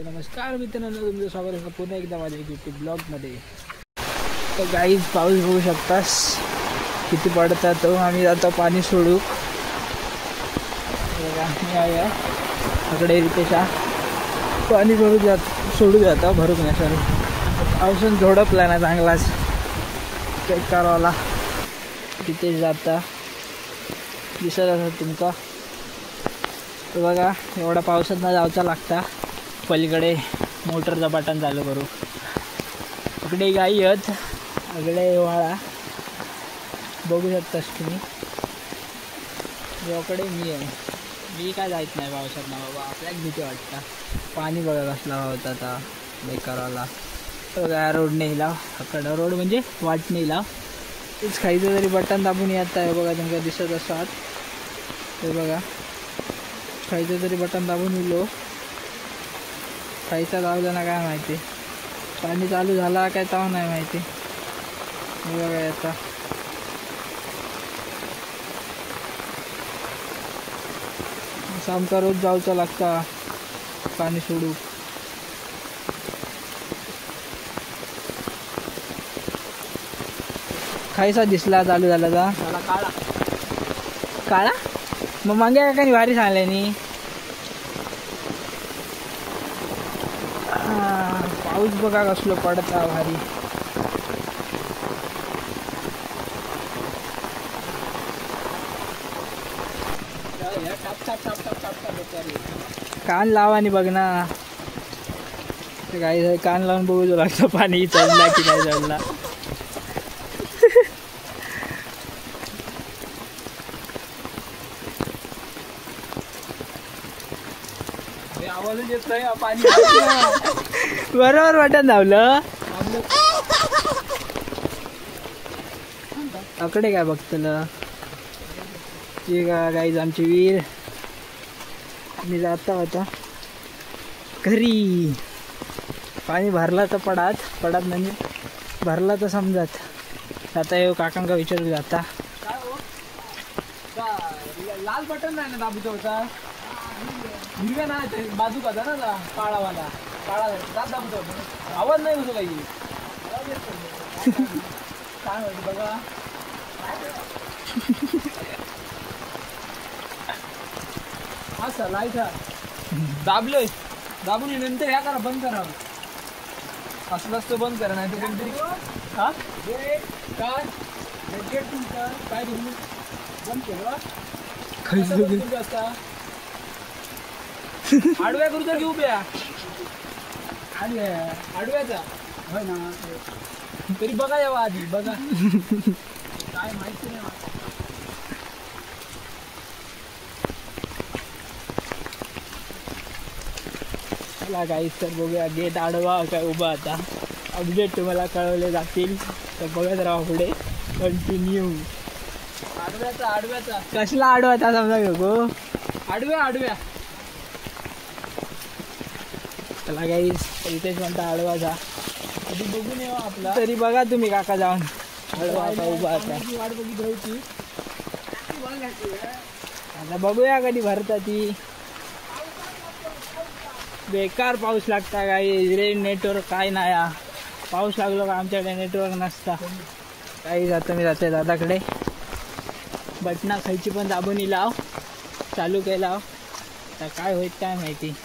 नमस्कार मित्रांनो, तुमचं स्वागत आहे पुन्हा एकदा माझ्या यूट्यूब ब्लॉगमध्ये. तर गाईज पाऊस बघू शकतास किती पडतात. तो आम्ही जातो पाणी सोडू. मी आहे इकडे रितेशा पाणी सोडू जाता भरून नाही. सॉरी पावसून झोडपला ना चांगलाच चेक करावाला. तिथे जाता दिसत असत तुमका. तर बघा एवढा पावसात ना जावचा लागता. पलीकडे मोटरचा बटन चालू करू. इकडे गाई आहेत, इकडे वाळा बघू शकतास तुम्ही. याकडे मी आहे. मी काय जायच नाही पावसात ना बाबा, आपल्याला भीती वाटतं. पाणी बघा कसला होता आता बेकाराला. बघा रोड नाही लाव, अकडा रोड म्हणजे वाट नाही लाव. तेच खायचं तरी बटन दाबून येत आहे. बघा तुमका दिसत असतात ते बघा. खायचं तरी बटन दाबून येलो. खायचा लावला ना काय माहिती. पाणी चालू झाला काय ताव नाही माहिती. बघा आता आमका रोज जाऊचा लागता पाणी सोडू. खायचा दिसला चालू झाला का काळा काळा. मग मागे काय भारी सांगले नी. पाऊस बघा कसलो पडता भारी. कान लावा आणि बघ ना. काय कान लावून बघू लागतं पाणी चढला की काय चढला. आवाजच येत नाही पाणी. बरोबर वाटत धावलं. अकडे काय बघतलं की गाईज आमची वीर. मी जाता होता घरी. पाणी भरला तर पडात म्हणजे भरला तर समजत. आता येऊ काकांका विचारू जाता. लाल बटन नाही ना दाबूचा होता. हिरव्या नाही बाजू का ना काळावाला. काळा दाबूचा होता. आवाज नाही होतो काही. काय होतं बघा. हा लाईट दाबलोय. दाबून नंतर या करा बंद करा. असलाच तो बंद करा नाही तर कोणतरी. हा काय काय तुम्ही बंद केलं असता. आडव्या करू तर घेऊ प्या. आडव्याचा होय ना. तरी बघा यावं आधी बघा. काय माहिती नाही. चला गाईस तर बघूया गेट आडवा काय उभा. आता अपडेट तुम्हाला कळवले जातील तर बघत राहा पुढे कंटिन्यू. आडव्याचा कसला आडवा आता समजा घेऊ. आडव्या चला गाईस इथेच म्हणता आडवाचा. कधी बघून येऊ आपला. तरी बघा तुम्ही काका जाऊन आडवा आता उभा. आता वाट बघितली. आता बघूया कधी भरता ती. बेकार पाऊस लागता काही. रेन नेटवर्क काय नाही. पाऊस लागलो का आमच्याकडे नेटवर्क नसता काही. जातो मी जाते दादाकडे. बटना खायची पण दाबून लाव चालू केला. आता काय होईल काय माहिती.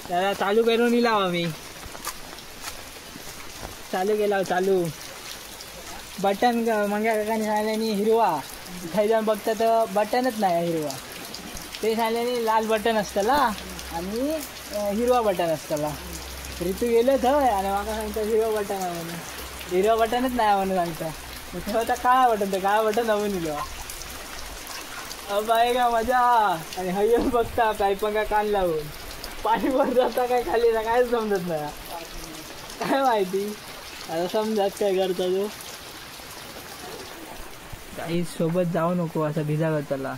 त्याला चालू करून लाव. आम्ही चालू केला. चालू बटन मंग्या काकाने सांगल्याने हिरवा. खाई जाऊन बघता तर बटनच नाही हिरवा. ते सांगल्याने लाल बटन असतं आणि हिरवा बटन असताला. ऋतू गेलं थंय आणि माका सांगता हिरवा बटन आहे म्हणून. हिरवा बटनच नाही म्हणून सांगता. मग आता काळा बटन. तर काळा बटन नवीन दिलो. अब आहे का मजा. आणि हय्यन बघता पायपंका कान लावून पाणी वर जाता काय खाली ना कायच समजत नाही. काय माहिती आता समजत काय करता तो. काही सोबत जाऊ नको असं भिजा त्याला.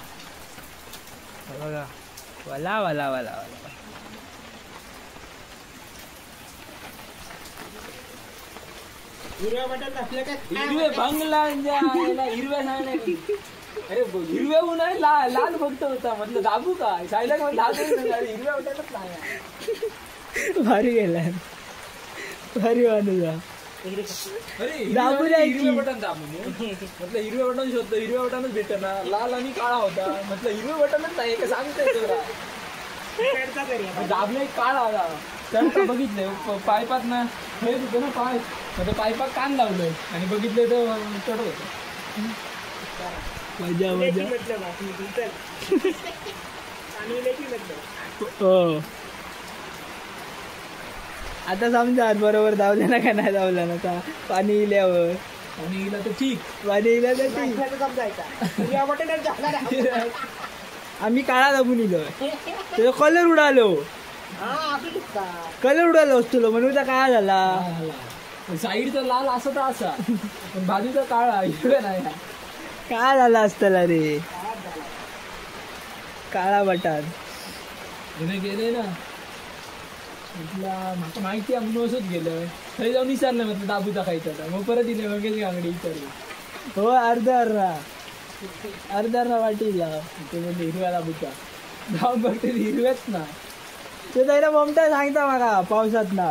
बघा वाला वाला वाला वाला. हिरव्या बटन असल्या काय हिरवे बंगला हिरव्या सांगण्या. अरे हिरव्या उन्हाळी लाल फक्त होता. म्हटलं दाबू का सायला दाबू. हिरव्या बटाटाच नाही. भारी गेलाय भारी वाटूया दाबू हिरवे बटन दाब म्हटलं हिरवे बटन शोधतो हिरवे बटनच भेटना लाल आणि काळा होता म्हटलं हिरवे बटनच नाही का सांगतोय तुला दाबले काळा आला तर बघितले पायपात ना खेळत होतो ना पाय म्हणजे पायपात कान लावलंय आणि बघितले तर चढ होत मजा मजा हो आता समजा बरोबर धावले ना का नाही धावला ना का पाणी इल्यावर पाणी गेला तर ठीक पाणी इल्या तर ठीक आम्ही काळा दाबून इलोय त्याचा कलर उडालो तुला म्हणून तर काळा झाला साईडचा लाल असा तर असा पण बाजूचा काळा हिरव्या नाही काय झाला असताला रे काळा बटाण गेले ना म्हटलं माका माहिती आहे म्हणून असंच गेलं थंय जाऊन विचारलं म्हटलं दाबूचा खायचा मग परत इले मग आंगडी विचारली हो अर्धा वाटीला ते म्हणजे हिरव्या दाबूचा जाऊन बघते हिरव्याच ना ते त्याला ममता सांगता मला पावसात ना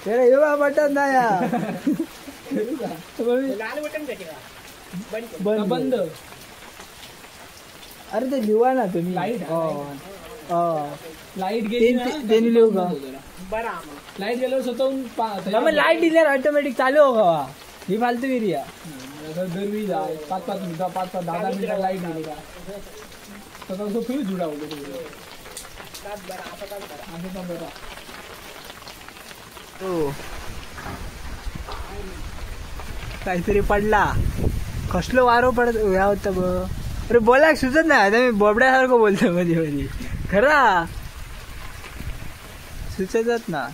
त्याला हिरवा बटन नाही बंद अरे ते लिवा ना तुम्ही लाईट गेली त्यांनी लिहू का लाईट गेल्यावर स्वतःहून लाईट दिल्यावर ऑटोमॅटिक चालू हो का ही फालतू एरिया दरवी जाय 5-5 मिनिटं 5-10 मिनिटं लाईट गेली का स्वतः फ्यूज जुडावलं काहीतरी पडला कसलो वारो पडत या होता ब अरे बोलायला सुचत नाही आता मी बोबड्यासारखं बोलतो मध्ये मध्ये खरा सुचतच ना